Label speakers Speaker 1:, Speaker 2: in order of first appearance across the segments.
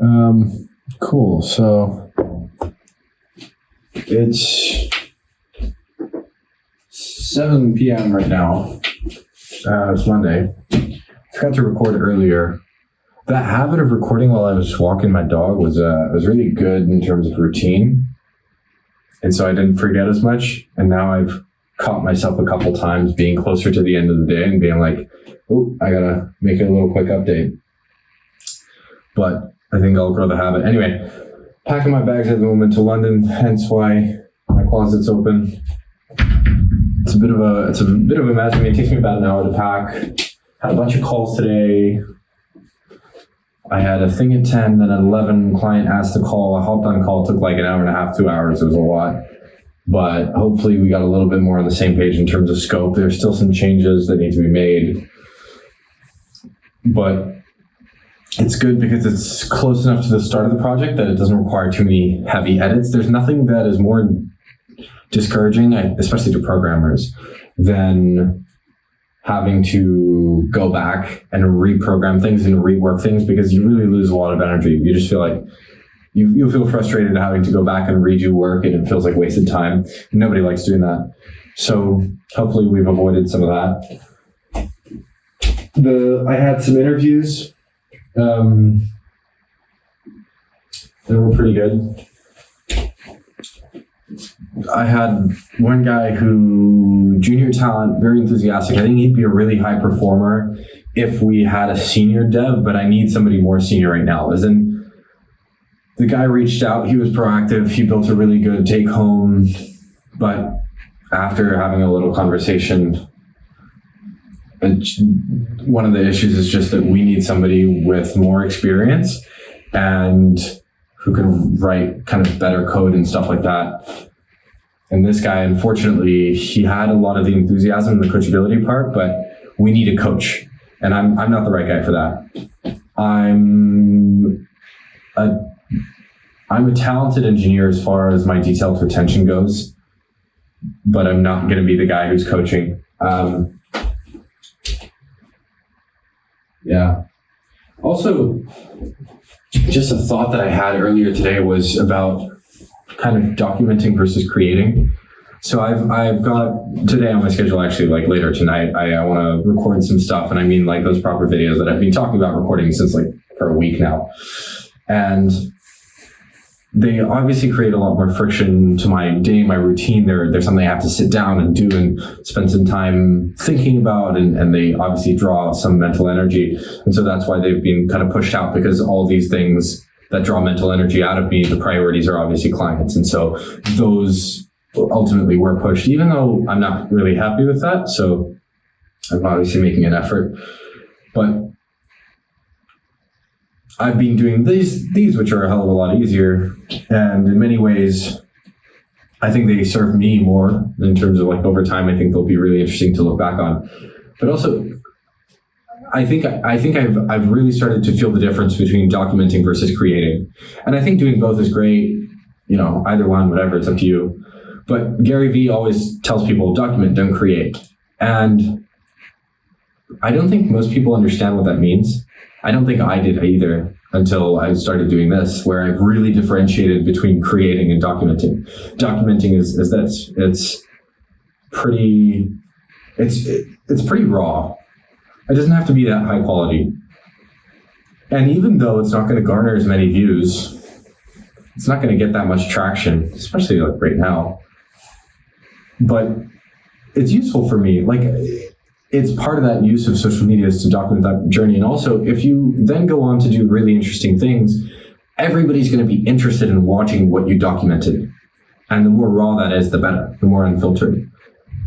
Speaker 1: Cool. So it's 7 p.m. right now. It's Monday. Forgot to record earlier. That habit of recording while I was walking my dog was really good in terms of routine. And so I didn't forget as much. And now I've caught myself a couple times being closer to the end of the day and being like, oh, I gotta make a little quick update. But I think I'll grow the habit. Anyway, packing my bags at the moment to London, hence why my closet's open. It's a bit of a mess. I mean, it takes me about an hour to pack. Had a bunch of calls today. I had a thing at 10, then at 11, client asked to call. I hopped on call, it took like an hour and a half, 2 hours. It was a lot. But hopefully we got a little bit more on the same page in terms of scope. There's still some changes that need to be made. But it's good because it's close enough to the start of the project that it doesn't require too many heavy edits. There's nothing that is more discouraging, especially to programmers, than having to go back and reprogram things and rework things, because you really lose a lot of energy. You just feel like you feel frustrated having to go back and redo work, and it feels like wasted time. Nobody likes doing that. So hopefully we've avoided some of that. I had some interviews. They were pretty good. I had one guy who, junior talent, very enthusiastic. I think he'd be a really high performer if we had a senior dev, but I need somebody more senior right now. As in, the guy reached out, he was proactive, he built a really good take home, but after having a little conversation, one of the issues is just that we need somebody with more experience and who can write kind of better code and stuff like that. And this guy, unfortunately, he had a lot of the enthusiasm and the coachability part, but we need a coach. And I'm not the right guy for that. I'm a talented engineer as far as my detailed retention goes, but I'm not going to be the guy who's coaching. Yeah. Also, just a thought that I had earlier today was about kind of documenting versus creating. So I've got today on my schedule, actually, like later tonight, I want to record some stuff, and I mean like those proper videos that I've been talking about recording since like for a week now. And they obviously create a lot more friction to my day, my routine. They're something I have to sit down and do and spend some time thinking about, and they obviously draw some mental energy. And so that's why they've been kind of pushed out, because all these things that draw mental energy out of me, the priorities are obviously clients. And so those ultimately were pushed, even though I'm not really happy with that. So I'm obviously making an effort. But I've been doing these, which are a hell of a lot easier. And in many ways, I think they serve me more in terms of like over time. I think they'll be really interesting to look back on. But also, I think I've really started to feel the difference between documenting versus creating. And I think doing both is great. You know, either one, whatever, it's up to you. But Gary Vee always tells people, document, don't create. And I don't think most people understand what that means. I don't think I did either until I started doing this, where I've really differentiated between creating and documenting. Documenting is this. It's pretty raw. It doesn't have to be that high quality. And even though it's not going to garner as many views, it's not going to get that much traction, especially like right now. But it's useful for me. Like, it's part of that use of social media is to document that journey. And also, if you then go on to do really interesting things, everybody's going to be interested in watching what you documented. And the more raw that is, the better, the more unfiltered.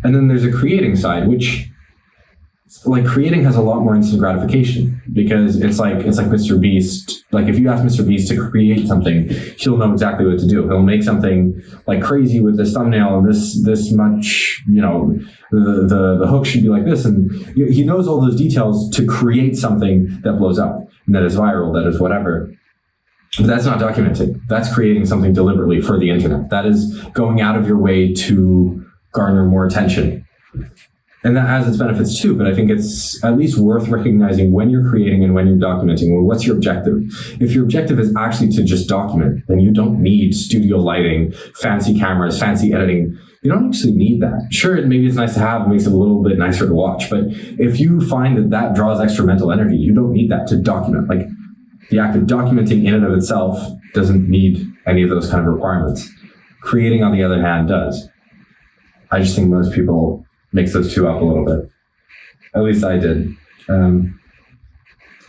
Speaker 1: And then there's a creating side, which, like, creating has a lot more instant gratification, because it's like Mr. Beast. Like, if you ask Mr. Beast to create something, he'll know exactly what to do. He'll make something like crazy with this thumbnail and this much, you know, the hook should be like this. And he knows all those details to create something that blows up and that is viral, that is whatever. But that's not documenting. That's creating something deliberately for the internet. That is going out of your way to garner more attention. And that has its benefits too, but I think it's at least worth recognizing when you're creating and when you're documenting. Well, what's your objective? If your objective is actually to just document, then you don't need studio lighting, fancy cameras, fancy editing. You don't actually need that. Sure, maybe it's nice to have, it makes it a little bit nicer to watch, but if you find that that draws extra mental energy, you don't need that to document. Like, the act of documenting in and of itself doesn't need any of those kind of requirements. Creating, on the other hand, does. I just think most people mix those two up a little bit. At least I did.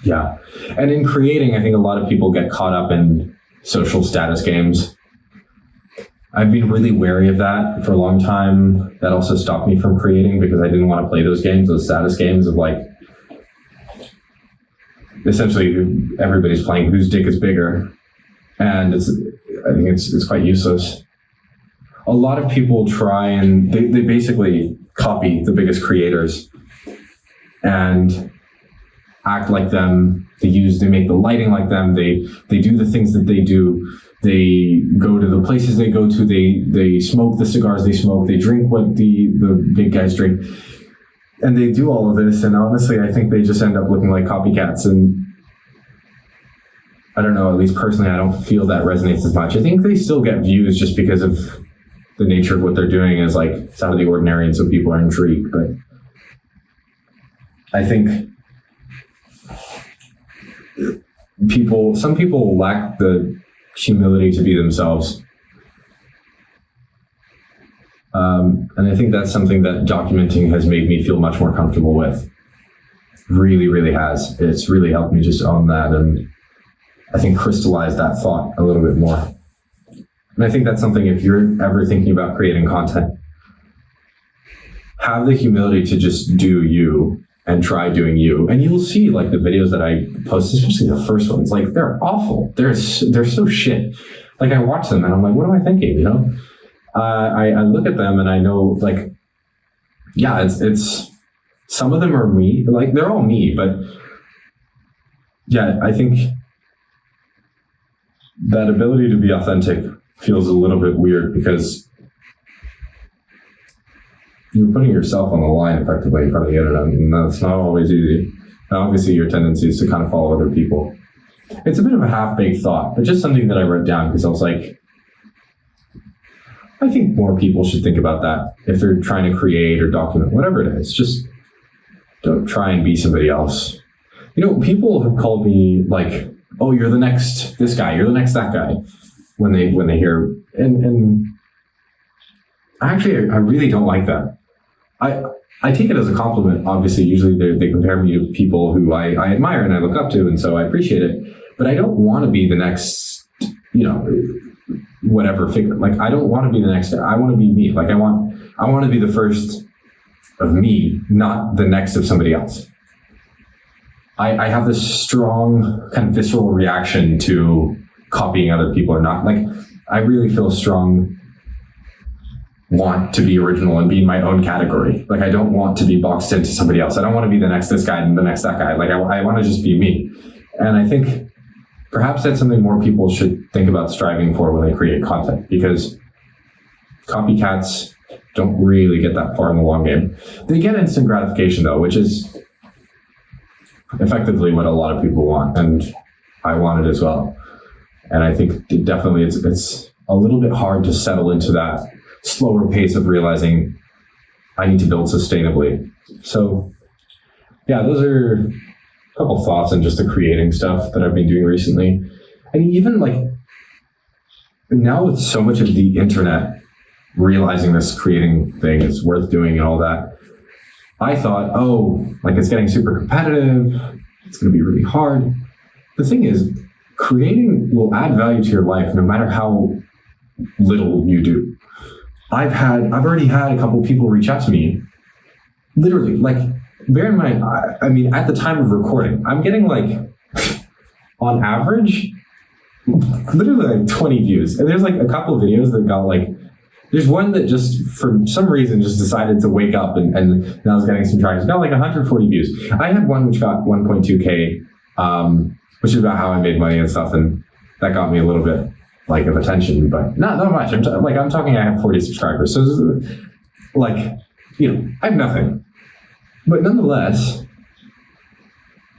Speaker 1: Yeah. And in creating, I think a lot of people get caught up in social status games. I've been really wary of that for a long time. That also stopped me from creating because I didn't want to play those games, those status games of like, essentially everybody's playing whose dick is bigger. And I think it's quite useless. A lot of people try and they basically copy the biggest creators and act like them. They make the lighting like them. They do the things that they do. They go to the places they go to. They smoke the cigars they smoke. They drink what the big guys drink. And they do all of this. And honestly, I think they just end up looking like copycats. And I don't know, at least personally, I don't feel that resonates as much. I think they still get views just because of the nature of what they're doing is like it's out of the ordinary, and so people are intrigued. But I think some people lack the humility to be themselves. And I think that's something that documenting has made me feel much more comfortable with. Really, really has. It's really helped me just own that and I think crystallize that thought a little bit more. And I think that's something, if you're ever thinking about creating content, have the humility to just do you and try doing you. And you'll see like the videos that I post, especially the first ones, like they're awful. They're so shit. Like I watch them and I'm like, what am I thinking? You know, I look at them and I know like, yeah, it's some of them are me, like they're all me, but yeah, I think that ability to be authentic feels a little bit weird because you're putting yourself on the line effectively in front of the internet, and that's not always easy. And obviously your tendency is to kind of follow other people. It's a bit of a half-baked thought, but just something that I wrote down because I was like, I think more people should think about that if they're trying to create or document, whatever it is. Just don't try and be somebody else. You know, people have called me like, oh, you're the next this guy, you're the next that guy, when they hear, and actually I really don't like that. I take it as a compliment. Obviously, usually they compare me to people who I admire and I look up to, and so I appreciate it. But I don't want to be the next, you know, whatever figure. Like I don't want to be the next. I want to be me. Like I want to be the first of me, not the next of somebody else. I have this strong kind of visceral reaction to copying other people or not. Like I really feel a strong want to be original and be in my own category. Like I don't want to be boxed into somebody else. I don't want to be the next this guy and the next that guy. Like I want to just be me. And I think perhaps that's something more people should think about striving for when they create content, because copycats don't really get that far in the long game. They get instant gratification though, which is effectively what a lot of people want, and I want it as well. And I think definitely it's a little bit hard to settle into that slower pace of realizing I need to build sustainably. So yeah, those are a couple thoughts on just the creating stuff that I've been doing recently. And even like now with so much of the internet realizing this creating thing is worth doing and all that, I thought, oh, like it's getting super competitive, it's going to be really hard. The thing is, creating will add value to your life no matter how little you do. I've already had a couple people reach out to me, literally, like, bear in mind, I mean, at the time of recording, I'm getting like, on average, literally like 20 views. And there's like a couple of videos that got like, there's one that just, for some reason, just decided to wake up and I was getting some traction. It got like 140 views. I had one which got 1.2K, which is about how I made money and stuff. And that got me a little bit like of attention, but not much. I'm talking, I have 40 subscribers. So like, you know, I have nothing. But nonetheless,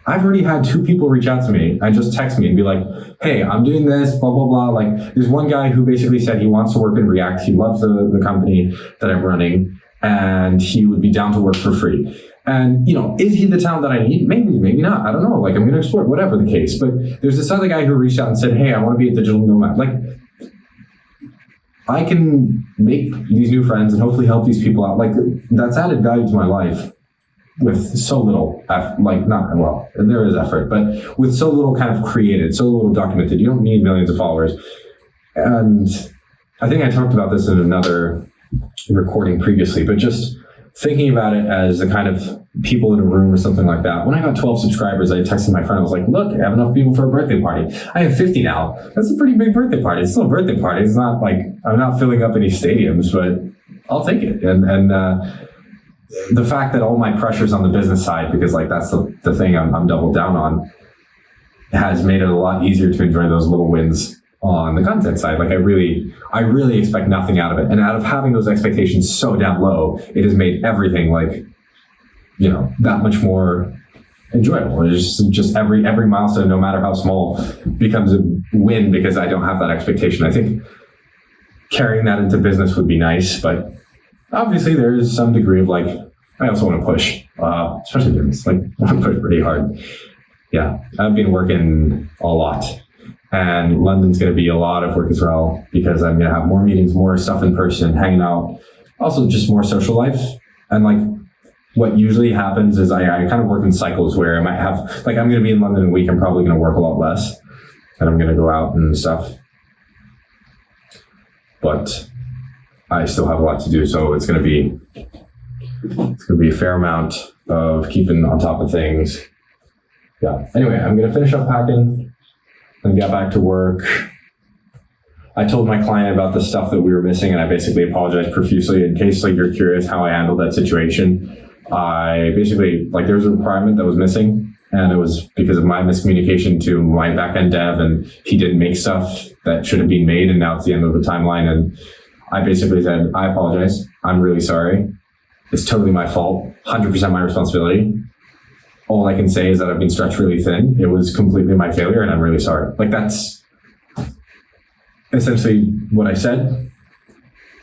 Speaker 1: I've already had 2 people reach out to me and just text me and be like, hey, I'm doing this, blah, blah, blah. Like, there's one guy who basically said he wants to work in React. He loves the company that I'm running, and he would be down to work for free. And, is he the talent that I need? Maybe, maybe not. I don't know. Like, I'm going to explore whatever the case. But there's this other guy who reached out and said, hey, I want to be a digital nomad. Like, I can make these new friends and hopefully help these people out. Like, that's added value to my life with so little effort. Like, not, well, there is effort, but with so little kind of created, so little documented. You don't need millions of followers. And I think I talked about this in another recording previously, but just thinking about it as the kind of people in a room or something like that. When I got 12 subscribers, I texted my friend. I was like, look, I have enough people for a birthday party. I have 50 now. That's a pretty big birthday party. It's still a birthday party. It's not like I'm not filling up any stadiums, but I'll take it. And the fact that all my pressure's on the business side, because like that's the thing I'm doubled down on, has made it a lot easier to enjoy those little wins on the content side. Like I really expect nothing out of it. And out of having those expectations so down low, it has made everything like, that much more enjoyable. It's just every milestone, no matter how small, becomes a win because I don't have that expectation. I think carrying that into business would be nice, but obviously there's some degree of like, I also want to push, especially business, like I want to push pretty hard. Yeah, I've been working a lot. And London's going to be a lot of work as well because I'm going to have more meetings, more stuff in person, hanging out, also just more social life. And like what usually happens is I kind of work in cycles where I might have, like I'm going to be in London a week, I'm probably going to work a lot less and I'm going to go out and stuff. But I still have a lot to do. So it's going to be a fair amount of keeping on top of things. Yeah. Anyway, I'm going to finish up packing and get back to work. I told my client about the stuff that we were missing, and I basically apologized profusely. In case like you're curious how I handled that situation, I basically there was a requirement that was missing, and it was because of my miscommunication to my backend dev, and he didn't make stuff that should have been made, and now it's the end of the timeline. And I basically said, I apologize. I'm really sorry. It's totally my fault. 100% my responsibility. All I can say is that I've been stretched really thin. It was completely my failure, and I'm really sorry. Like, that's essentially what I said.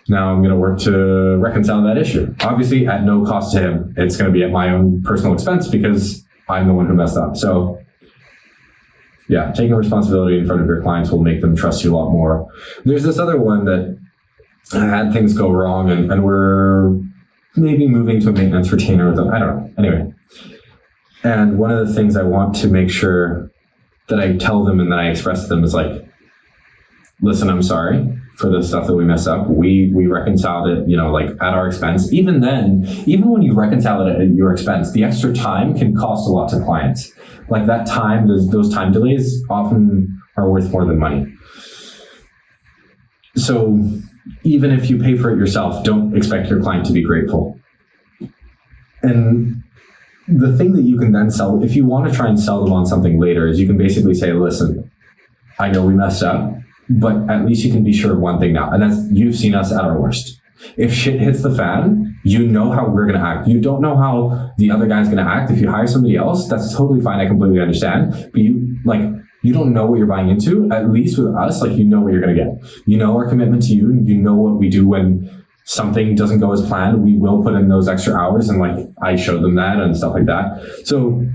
Speaker 1: Now I'm going to work to reconcile that issue. Obviously, at no cost to him. It's going to be at my own personal expense because I'm the one who messed up. So, yeah, taking responsibility in front of your clients will make them trust you a lot more. There's this other one that I had things go wrong, and we're maybe moving to a maintenance retainer. I don't know. Anyway. And one of the things I want to make sure that I tell them and that I express to them is like, listen, I'm sorry for the stuff that we messed up. We reconciled it, at our expense. Even then, even when you reconcile it at your expense, the extra time can cost a lot to clients. Like that time, those time delays often are worth more than money. So even if you pay for it yourself, don't expect your client to be grateful. And the thing that you can then sell, if you want to try and sell them on something later, is you can basically say, listen, I know we messed up, but at least you can be sure of one thing now, and that's you've seen us at our worst. If shit hits the fan, you know how we're going to act. You don't know how the other guy's going to act. If you hire somebody else, that's totally fine. I completely understand. But you don't know what you're buying into. At least with us, you know what you're going to get. You know our commitment to you, and you know what we do when something doesn't go as planned. We will put in those extra hours, and I showed them that and stuff like that. So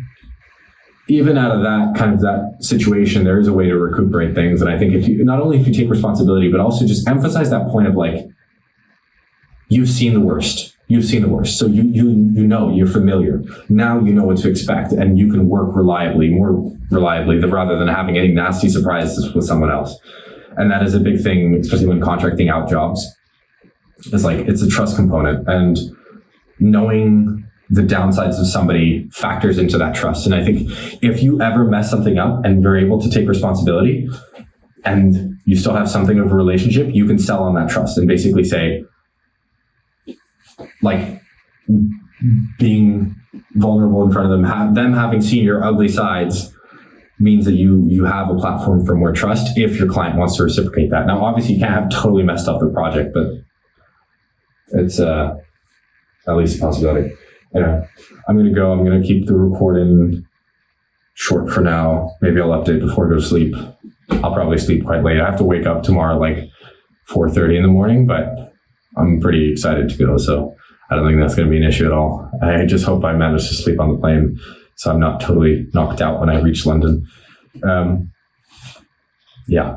Speaker 1: even out of that situation, there is a way to recuperate things. And I think if you take responsibility, but also just emphasize that point of you've seen the worst. You've seen the worst. So you know, you're familiar. Now you know what to expect, and you can work more reliably rather than having any nasty surprises with someone else. And that is a big thing, especially when contracting out jobs. It's a trust component, and knowing the downsides of somebody factors into that trust. And I think if you ever mess something up and you're able to take responsibility and you still have something of a relationship, you can sell on that trust and basically say, being vulnerable in front of them having seen your ugly sides means that you have a platform for more trust if your client wants to reciprocate that. Now, obviously you can't have totally messed up the project, but it's at least a possibility. Yeah, I'm going to go. I'm going to keep the recording short for now. Maybe I'll update before I go to sleep. I'll probably sleep quite late. I have to wake up tomorrow like 4:30 in the morning, but I'm pretty excited to go. So I don't think that's going to be an issue at all. I just hope I manage to sleep on the plane so I'm not totally knocked out when I reach London. Yeah.